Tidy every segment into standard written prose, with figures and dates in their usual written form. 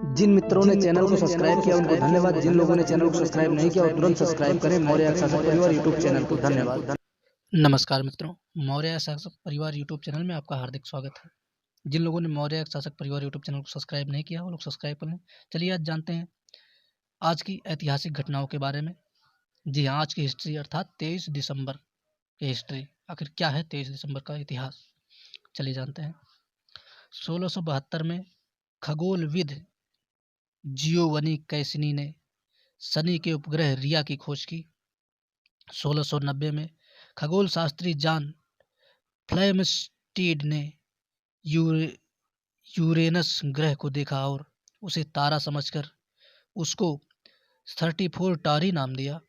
जिन मित्रों ने चैनल को सब्सक्राइब किया उनको धन्यवाद। जिन लोगों ने चैनल को सब्सक्राइब नहीं किया वो तुरंत सब्सक्राइब करें मौर्य शासक परिवार यूट्यूब चैनल को। धन्यवाद। नमस्कार मित्रों, मौर्य शासक परिवार यूट्यूब चैनल में आपका हार्दिक स्वागत है। जिन लोगों ने मौर्य शासक परिवार यूट्यूब चैनल को सब्सक्राइब नहीं किया वो लोग सब्सक्राइब कर लें। चलिए आज जानते हैं आज की ऐतिहासिक घटनाओं के बारे में। जी हाँ, आज की हिस्ट्री अर्थात 23 दिसंबर की हिस्ट्री। आखिर क्या है 23 दिसंबर का इतिहास, चलिए जानते हैं। 1672 में खगोलविद जियोवनी कैसिनी ने शनि के उपग्रह रिया की खोज की। 1690 में खगोल शास्त्री जॉन फ्लेमिस्टीड ने यूरेनस ग्रह को देखा और उसे तारा समझकर उसको 34 टारी नाम दिया।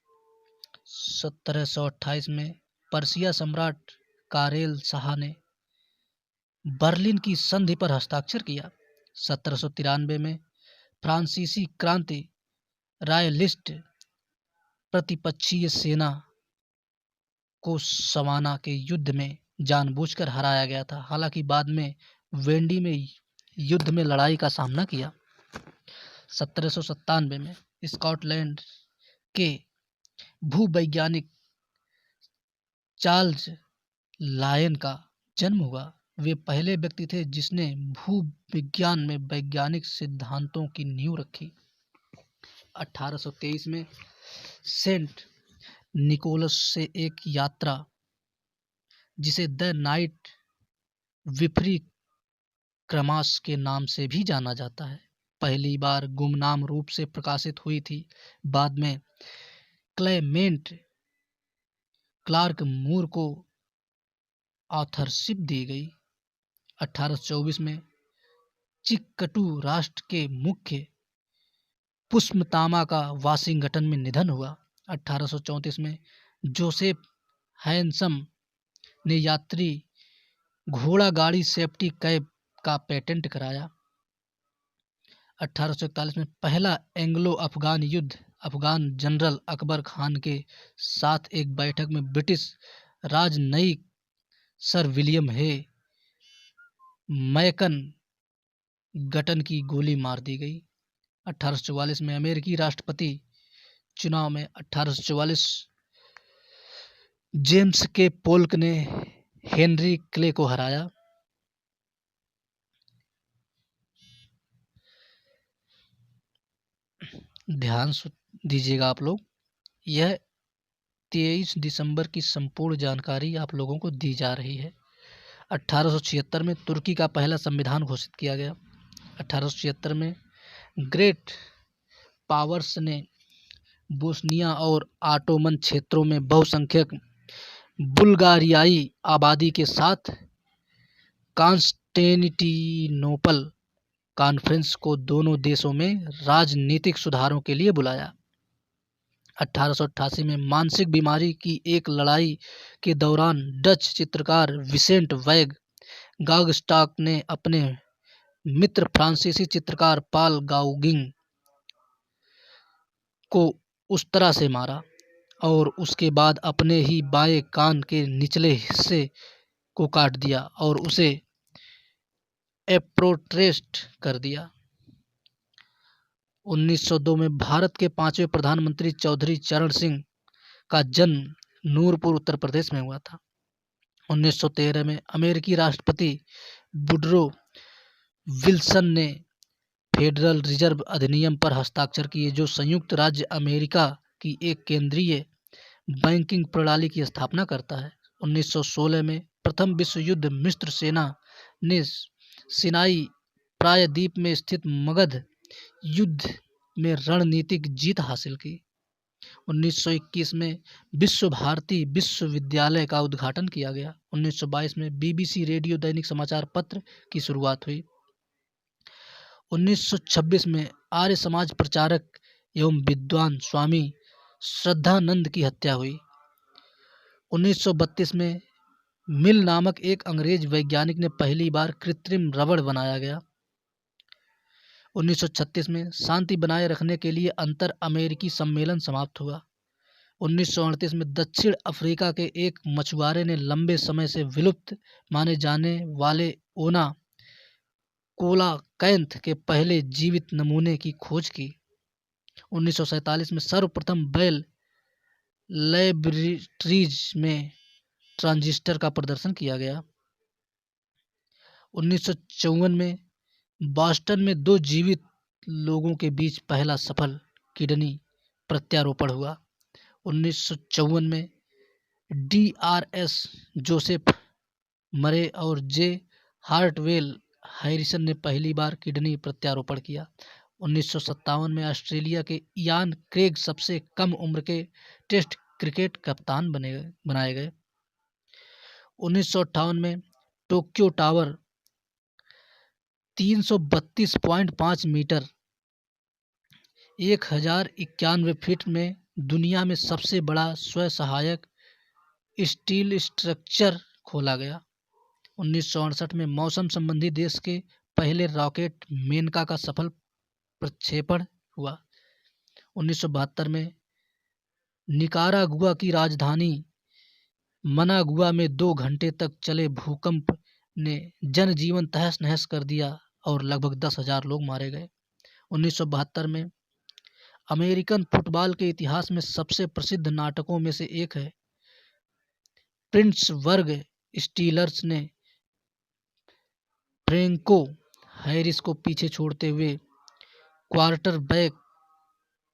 1728 में पर्शिया सम्राट कारेल शाह ने बर्लिन की संधि पर हस्ताक्षर किया। 1793 में फ्रांसीसी क्रांति रॉयलिस्ट प्रतिपक्षीय सेना को सवाना के युद्ध में जानबूझकर हराया गया था। हालांकि बाद में वेंडी में युद्ध में लड़ाई का सामना किया। 1797 में स्कॉटलैंड के भूवैज्ञानिक चार्ल्स लायन का जन्म हुआ। वे पहले व्यक्ति थे जिसने भूविज्ञान में वैज्ञानिक सिद्धांतों की नींव रखी। 1823 में सेंट निकोलस से एक यात्रा जिसे द नाइट विफ्री क्रमास के नाम से भी जाना जाता है, पहली बार गुमनाम रूप से प्रकाशित हुई थी। बाद में क्लेमेंट क्लार्क मूर को ऑथरशिप दी गई। 1824 में चिक्कटू राष्ट्र के मुख्य पुष्पतामा का वाशिंगटन में निधन हुआ। 1834 में जोसेफ हैंसम ने यात्री घोड़ा गाड़ी सेफ्टी कैब का पेटेंट कराया। 1841 में पहला एंग्लो अफगान युद्ध अफगान जनरल अकबर खान के साथ एक बैठक में ब्रिटिश राजनयिक सर विलियम हे मैकन गटन की गोली मार दी गई। 1844 में अमेरिकी राष्ट्रपति चुनाव में 1844 जेम्स के पोल्क ने हेनरी क्ले को हराया। ध्यान दीजिएगा आप लोग, यह 23 दिसंबर की संपूर्ण जानकारी आप लोगों को दी जा रही है। 1876 में तुर्की का पहला संविधान घोषित किया गया। 1876 में ग्रेट पावर्स ने बोस्निया और ऑटोमन क्षेत्रों में बहुसंख्यक बुल्गारियाई आबादी के साथ कॉन्स्टेंटिनोपल कॉन्फ्रेंस को दोनों देशों में राजनीतिक सुधारों के लिए बुलाया। 1888 में मानसिक बीमारी की एक लड़ाई के दौरान डच चित्रकार विसेंट वैग गॉगस्टॉक ने अपने मित्र फ्रांसीसी चित्रकार पॉल गाउगिन को उस तरह से मारा और उसके बाद अपने ही बाएं कान के निचले हिस्से को काट दिया और उसे एप्रोट्रेस्ट कर दिया। 1902 में भारत के 5वें प्रधानमंत्री चौधरी चरण सिंह का जन्म नूरपुर उत्तर प्रदेश में हुआ था। 1913 में अमेरिकी राष्ट्रपति वुडरो विल्सन ने फेडरल रिजर्व अधिनियम पर हस्ताक्षर किए, जो संयुक्त राज्य अमेरिका की एक केंद्रीय बैंकिंग प्रणाली की स्थापना करता है। 1916 में प्रथम विश्व युद्ध मिस्र सेना ने सिनाई प्रायद्वीप में स्थित मगध युद्ध में रणनीतिक जीत हासिल की। 1921 में विश्व भारती विश्वविद्यालय का उद्घाटन किया गया। 1922 में BBC रेडियो दैनिक समाचार पत्र की शुरुआत हुई। 1926 में आर्य समाज प्रचारक एवं विद्वान स्वामी श्रद्धानंद की हत्या हुई। 1932 में मिल नामक एक अंग्रेज वैज्ञानिक ने पहली बार कृत्रिम रबड़ बनाया गया। 1936 में शांति बनाए रखने के लिए अंतर अमेरिकी सम्मेलन समाप्त हुआ। 1938 में दक्षिण अफ्रीका के एक मछुआरे ने लंबे समय से विलुप्त माने जाने वाले ओना कोलाकैंथ के पहले जीवित नमूने की खोज की। 1947 में सर्वप्रथम बेल लैबोरेटरीज में ट्रांजिस्टर का प्रदर्शन किया गया। 1954 में बॉस्टन में 2 जीवित लोगों के बीच पहला सफल किडनी प्रत्यारोपण हुआ। 1954 में DRS जोसेफ मरे और जे हार्टवेल हैरिसन ने पहली बार किडनी प्रत्यारोपण किया। 1957 में ऑस्ट्रेलिया के इयान क्रेग सबसे कम उम्र के टेस्ट क्रिकेट कप्तान बनाए गए। 1958 में टोक्यो टावर 332.5 मीटर 1091 फीट में दुनिया में सबसे बड़ा स्वसहायक स्टील स्ट्रक्चर खोला गया। 1968 में मौसम संबंधी देश के पहले रॉकेट मेनका का सफल प्रक्षेपण हुआ। 1972 में निकारागुआ की राजधानी मनागुआ में 2 घंटे तक चले भूकंप ने जनजीवन तहस नहस कर दिया और लगभग 10,000 लोग मारे गए। 1972 में अमेरिकन फुटबॉल के इतिहास में सबसे प्रसिद्ध नाटकों में से एक है। प्रिट्सबर्ग स्टीलर्स ने फ्रैंको हैरिस को पीछे छोड़ते हुए क्वार्टरबैक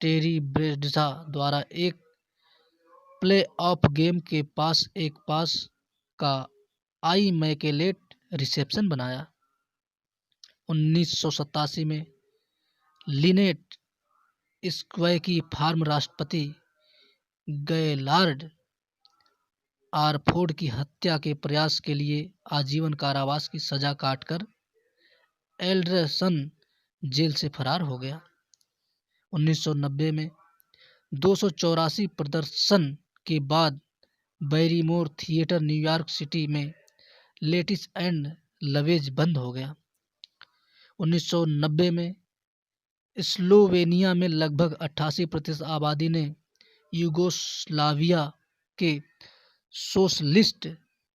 टेरी ब्रेड्शा द्वारा एक प्लेऑफ गेम के पास एक पास का इमैकुलेट रिसेप्शन बनाया। 1987 में लिनेट स्क्वाय की फार्म राष्ट्रपति गैलार्ड आरफोर्ड की हत्या के प्रयास के लिए आजीवन कारावास की सजा काटकर एल्डरसन जेल से फरार हो गया। 1990 में 284 प्रदर्शन के बाद बैरीमोर थिएटर न्यूयॉर्क सिटी में लेटिस एंड लवेज बंद हो गया। 1990 में स्लोवेनिया में लगभग 88% आबादी ने यूगोस्लाविया के सोशलिस्ट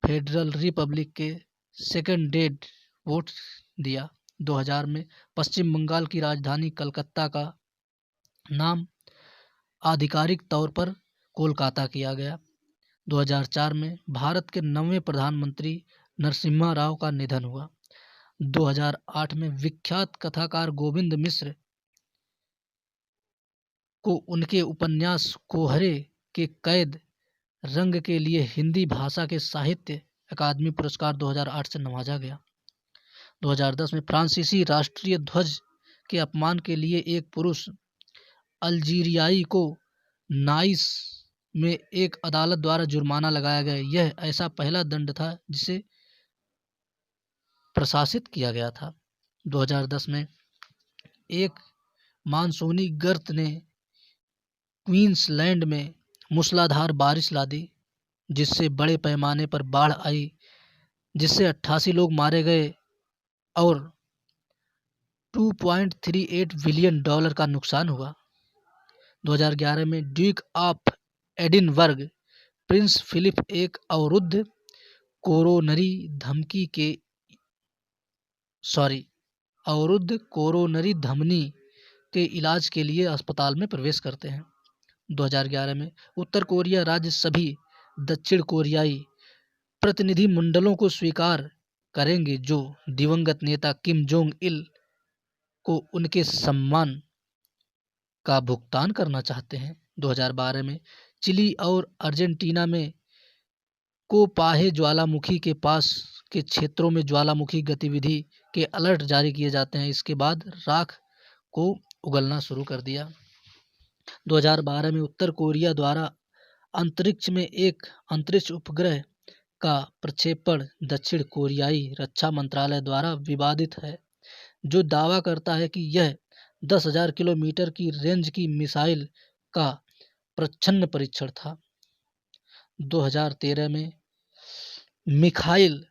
फेडरल रिपब्लिक के सेकंड डेड वोट दिया। 2000 में पश्चिम बंगाल की राजधानी कलकत्ता का नाम आधिकारिक तौर पर कोलकाता किया गया। 2004 में भारत के 9वें प्रधानमंत्री नरसिम्हा राव का निधन हुआ। 2008 में विख्यात कथाकार गोविंद मिश्र को उनके उपन्यास कोहरे के कैद रंग के लिए हिंदी भाषा के साहित्य अकादमी पुरस्कार 2008 से नवाजा गया। 2010 में फ्रांसीसी राष्ट्रीय ध्वज के अपमान के लिए एक पुरुष अल्जीरियाई को नाइस में एक अदालत द्वारा जुर्माना लगाया गया। यह ऐसा पहला दंड था जिसे प्रशासित किया गया था। 2010 में एक मानसूनी गर्त ने क्वींसलैंड में मूसलाधार बारिश ला दी, जिससे बड़े पैमाने पर बाढ़ आई, जिससे 88 लोग मारे गए और $2.38 बिलियन का नुकसान हुआ। 2011 में Duke of Edinburgh Prince Philip एक अवरुद्ध कोरोनरी धमनी के इलाज के लिए अस्पताल में प्रवेश करते हैं। 2011 में उत्तर कोरिया राज्य सभी दक्षिण कोरियाई प्रतिनिधिमंडलों को स्वीकार करेंगे जो दिवंगत नेता किम जोंग इल को उनके सम्मान का भुगतान करना चाहते हैं। 2012 में चिली और अर्जेंटीना में कोपाहे ज्वालामुखी के पास के क्षेत्रों में ज्वालामुखी गतिविधि के अलर्ट जारी किए जाते हैं। इसके बाद राख को उगलना शुरू कर दिया। 2012 में उत्तर कोरिया द्वारा अंतरिक्ष में एक अंतरिक्ष उपग्रह का प्रक्षेपण दक्षिण कोरियाई रक्षा मंत्रालय द्वारा विवादित है, जो दावा करता है कि यह 10,000 किलोमीटर की रेंज की मिसाइल का प्रच्छन्न परीक्षण था। 2013 में मिखाइल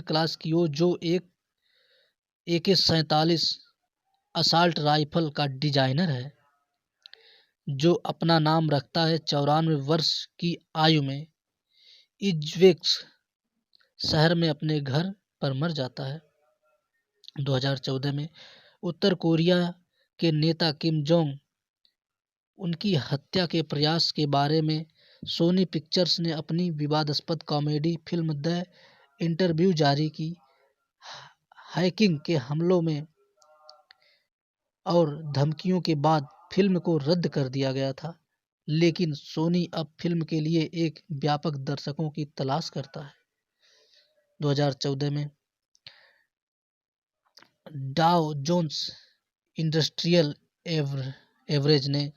क्लासकियो जो एक AK-47 असॉल्ट राइफल का डिजाइनर है, जो अपना नाम रखता है, 94 वर्ष की आयु में इज्वेक्स शहर में अपने घर पर मर जाता है। 2014 में उत्तर कोरिया के नेता किम जोंग उनकी हत्या के प्रयास के बारे में सोनी पिक्चर्स ने अपनी विवादास्पद कॉमेडी फिल्म द इंटरव्यू जारी की। हैकिंग के हमलों में और धमकियों के बाद फिल्म को रद्द कर दिया गया था, लेकिन सोनी अब फिल्म के लिए एक व्यापक दर्शकों की तलाश करता है। 2014 में डाउ जोन्स इंडस्ट्रियल एवरेज ने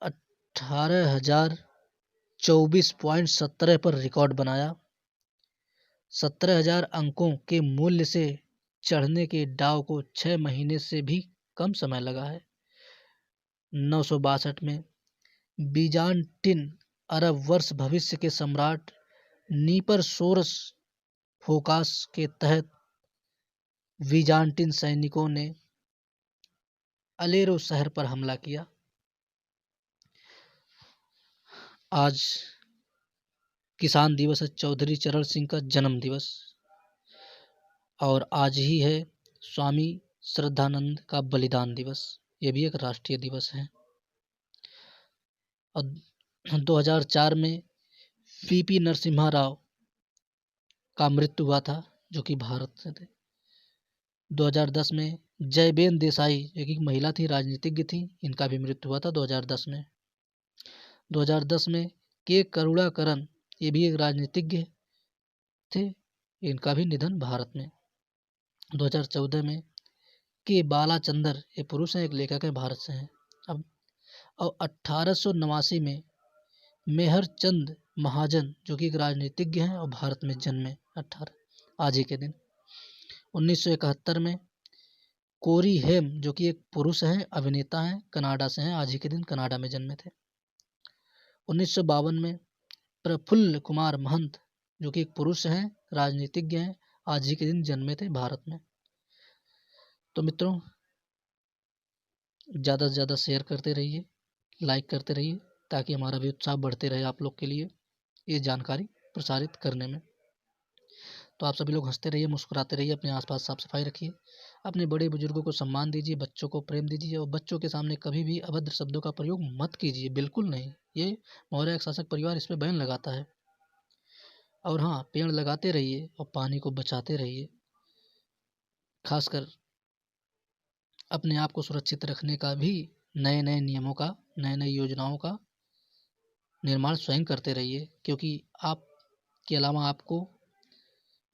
18,024.17 पर रिकॉर्ड बनाया। 17,000 अंकों के मूल्य से चढ़ने के डाउ को 6 महीने से भी कम समय लगा है। 962 में बीजान्टिन अरब वर्ष भविष्य के सम्राट नीपर सोरस फोकास के तहत बीजान्टिन सैनिकों ने अलेरो शहर पर हमला किया। आज किसान दिवस है, चौधरी चरण सिंह का जन्म दिवस, और आज ही है स्वामी श्रद्धानंद का बलिदान दिवस, ये भी एक राष्ट्रीय दिवस है। और 2004 में पीपी नरसिम्हा राव का मृत्यु हुआ था, जो कि भारत से थे। 2010 में जयबेन देसाई, एक महिला थी, राजनीतिज्ञ थी, इनका भी मृत्यु हुआ था 2010 में। 2010 में के करुणाकरन, ये भी एक राजनीतिज्ञ थे, इनका भी निधन भारत में। 2014 में के बालाचंदर, ये पुरुष हैं, एक लेखक है, भारत से हैं। अब और 1889 में मेहर चंद महाजन, जो कि एक राजनीतिज्ञ हैं और भारत में जन्मे 18 आज ही के दिन। 1971 में कोरी हेम, जो कि एक पुरुष हैं, अभिनेता हैं, कनाडा से हैं, आज ही के दिन कनाडा में जन्मे थे। 1952 में प्रफुल्ल कुमार महंत, जो कि एक पुरुष हैं, राजनीतिज्ञ हैं, आज ही के दिन जन्मे थे भारत में। तो मित्रों, ज़्यादा से ज़्यादा शेयर करते रहिए, लाइक करते रहिए, ताकि हमारा भी उत्साह बढ़ते रहे आप लोग के लिए ये जानकारी प्रसारित करने में। तो आप सभी लोग हंसते रहिए, मुस्कुराते रहिए, अपने आसपास साफ सफाई रखिए, अपने बड़े बुजुर्गों को सम्मान दीजिए, बच्चों को प्रेम दीजिए, और बच्चों के सामने कभी भी अभद्र शब्दों का प्रयोग मत कीजिए, बिल्कुल नहीं। ये मौर्य शासक परिवार इस पर बैन लगाता है। और हाँ, पेड़ लगाते रहिए और पानी को बचाते रहिए। खासकर अपने आप को सुरक्षित रखने का भी नए नए नियमों का, नए नए योजनाओं का निर्माण स्वयं करते रहिए, क्योंकि आप के अलावा आपको,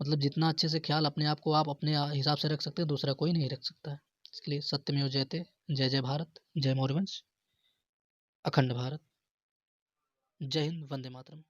मतलब जितना अच्छे से ख्याल अपने आप को आप अपने हिसाब से रख सकते हैं, दूसरा कोई नहीं रख सकता है। इसलिए सत्यमेव जयते। जय जय भारत, जय मौर्यवंश, अखंड भारत, जय हिंद, वंदे मातरम।